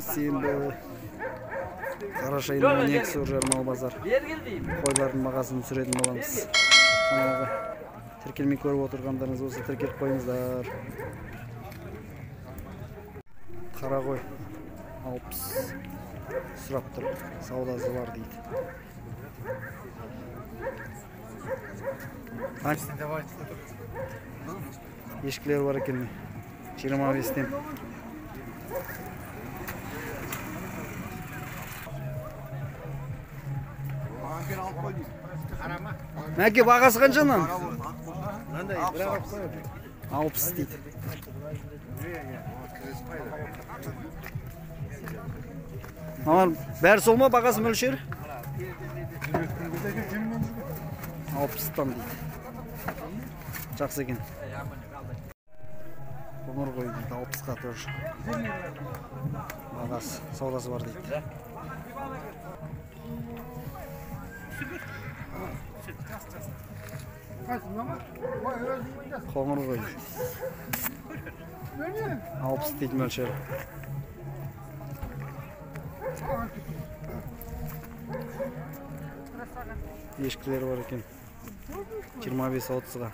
Сенбі қараша айының 12-сі Үржар мал базар. Қойлардың бағасын түсіретін боламыз. Каналға тіркелмей көріп отырғандарыңыз болса тіркеліп қойыңыздар. Қара қой 60 сұрап тұр. Саудасы бар дейді. Ешкілер бар екен. 25-тен. Мәке бағасы қаншадан? 60 дейді. Бәрі сол ма бағасы мөлшері? 60-тан дейді. Жақсы екен. Қоңыр қой дейді, 60-қа тұр. Бағасы, саудасы бар дейді. Қоңыр қой 60 дейді мөлшері. Ешкілер бар екен 25-30-ға.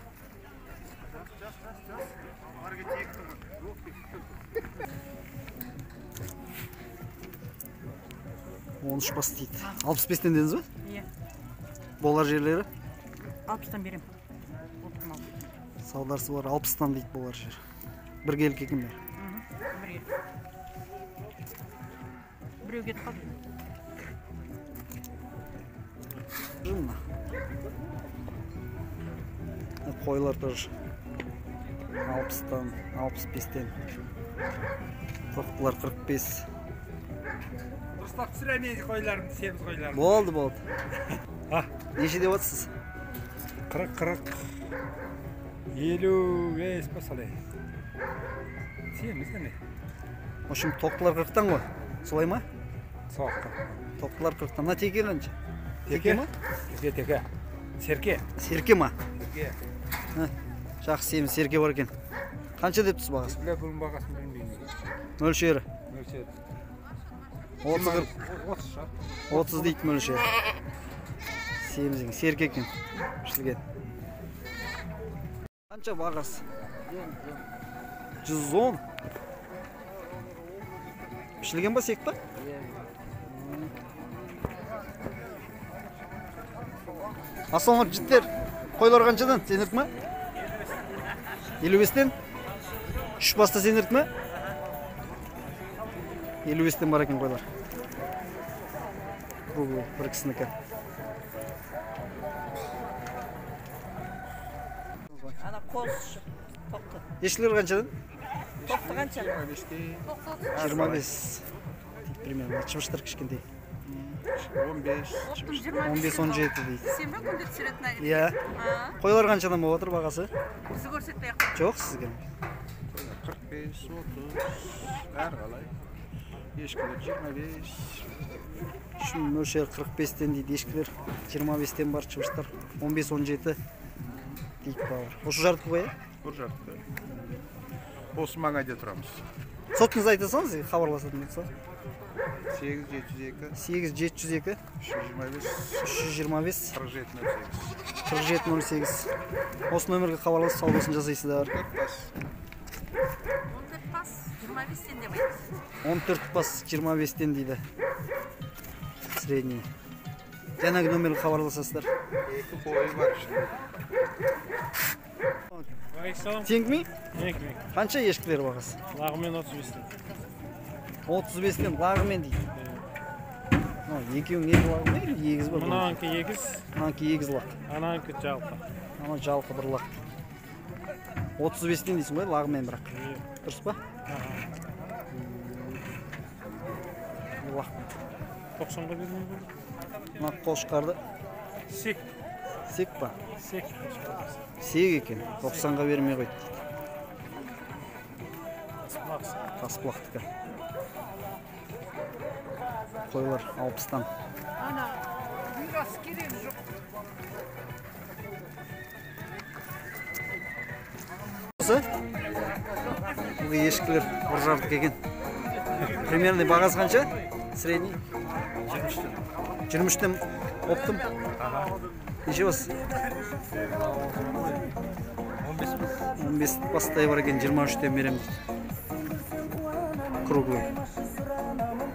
Он үш бас дейді. 65-тен дедіңіз ба? Иә. Болар жерлері? 60-тан берем. Саударсы бар 60-тан дейді болар жер. Бір келік екен бер. Біреу кетіп қалды. Жылына. Қойлар тұр. 60-тан, 65-тен. Тоқтылар 45. Дұрыстап түсіремейді қойларымды, семіз қойларымды. Болды. Неше деп отсыз? 40, 55 па солай. Семіз кәне? В общем, тоқтылар 40-тан ғой. Солай ма? Соққа. Тоқтылар 40-тан. Мына теке қанша? Теке ма? Теке. Серке. Серке ма? Серке. Жақсы семіз серке бар екен. Қанша деп тұс бағасы? Біле бұның бағасын білмеймін. Мөлшері? 30 дейді мөлшері. Семізің серке екен. Пішілген. Қанша бағасы? 110. Пішілген ба сек па? Асылмыр жіттер. Қойлар қаншадан? Сенірік ма? 55-тен? 3 баста сенірік ма? 55-тен бар екен қойлар. Круглый, бір кісінікі. Ана қоз тоқты. Ешкілер қаншадан? Тоқты қанша? 25. Примерно. Чыбыштар кішкендей. 15-17 дейді. Сенбі күнде түсіретін ағын? Иә. Қойлар қаншадан болып отыр бағасы? Бізді көрсетпей ақ. Жоқ, сізге. 45, 30, әр қалай. Ешкілер 25. Үшін мөлшері 45-тен дейді, ешкілер 25-тен бар, чыбыштар 15-17 дейді бағар. Осы жарты қоя? Бір жарты. Осы маңайда тұрамыз. Сотыңыз айтасаңыз, хабарласатын болса. 8-702 8-702 325 4708. Осы нөмірге хабарласып саудасын жасайсыздар. 14 бас 25-тен деп айтыз. 14 бас 25-тен дейді. Средний. Жаңағы нөмірге хабарласасыздар. 2 қойы бар ішінде. Теңкми? Қанша ешкілер бағасы? Лағымен 35-тен. 35-тен лағымен дейді. Екеуің екі лағы ма? Егіз бар. Мұнанкі егіз. Мұнанкі егіз лақ. Ананкі жалқы. Ана жалқы бір лақ. 35-тен дейсің ғой лағымен бірақ. Дұрыс па? Лақ. 90-ға бермей бұл. Мұна қошқарды. Сек. Сек па? Сек. Сек екен. 90-ға бермей қойды дейді. Тасбұлақтікі. Қойлар 60-тан. Ана, үйрас керегі жоқ. Бұл ешкілер бір жартық екен. Примерный бағасы қанша? Средний? 23-тен оптым. Неше бас? 15 бастай бар екен, 23-тен берем. Круглый.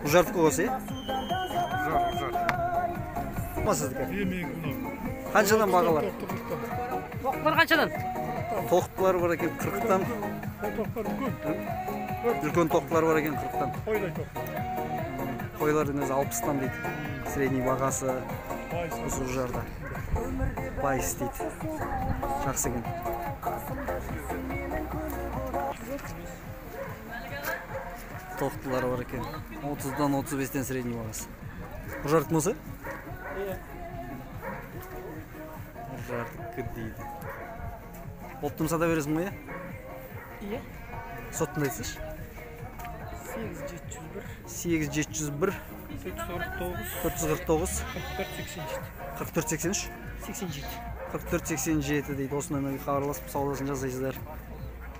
Ужартық осы, е? Ужар. Қаншадан бағалар? Тоқтар қаншадан? Тоқтылар бар екен 40-тан. Үлкен тоқтылар бар екен 40-тан. Қойлардың өзі 60-тан дейді. Средний бағасы осы Ужарда. Пайыз дейді. Жақсы екен. Тоқтылар бар екен. 30-дан 35-тен средний бағасы. Ужардық мұсы? Ужардық дейді. Оптым сада бересің мұя? Иә. Соттың айтсыш? 8701 8701 449 449 44 44 83 87 44-87 дейді. Осы нөмерге хабарласып саудасын жасайсыздар.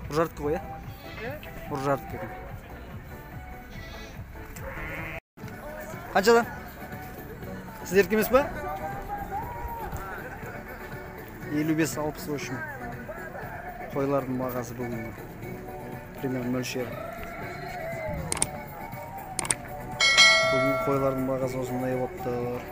Ұржартық қой, е? Ұржартық екен. Қаншадан? Сіздердікі емес па? 55-60 үшін. Қойлардың бағасы бүгін. Примерно мөлшері. Бүгін қойлардың бағасы осындай болып тұр.